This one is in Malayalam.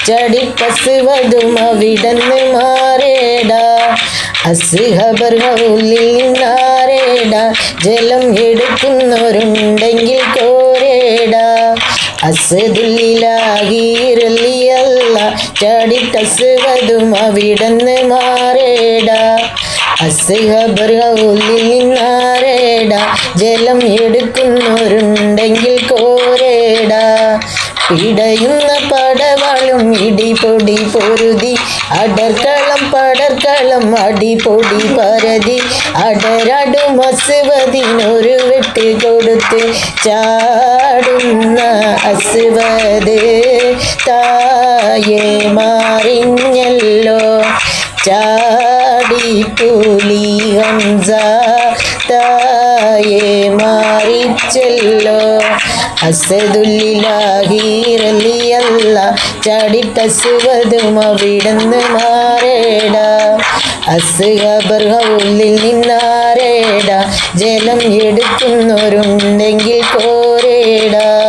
ചടിപ്പസുവതും അവിടന്ന് മാറേടാ. അസ്ഹബർഹുലിൽ നിന്നാരേടാ. ജലം എടുക്കുന്നവരുണ്ടെങ്കിൽ കോരേടാ. അസ്ദുല്ലിലാഹിറലിയല്ല ചടിപ്പസുവതും അവിടന്ന് മാറേടാ. അസ്ഹബർഹുലിൽ നിന്നാരേടാ. ജലം എടുക്കുന്നവരുണ്ടെങ്കിൽ കോരേടാ. പിടയുന്ന പടവാളും ഇടിപൊടി പൊരുതി അടർക്കളം പടർക്കളം അടിപൊടി പരതി അടരടും അസ്വദിനൊരു വെട്ട് കൊടുത്ത് ചാടുന്ന അസ്വദ് തായേ മാറിഞ്ഞല്ലോ. ചാടി പുലി ഹംസ തായേ മാറിച്ചല്ലോ. അസ്ദുല്ലിലാഹിറലിയല്ല ചടിട്ടസുവതും അവിടന്ന് മാറേടാ. അസ്ഹബർഹുലിൽ നിന്നാരേടാ. ജലം എടുക്കുന്നവരുണ്ടെങ്കിൽ കോരേടാ.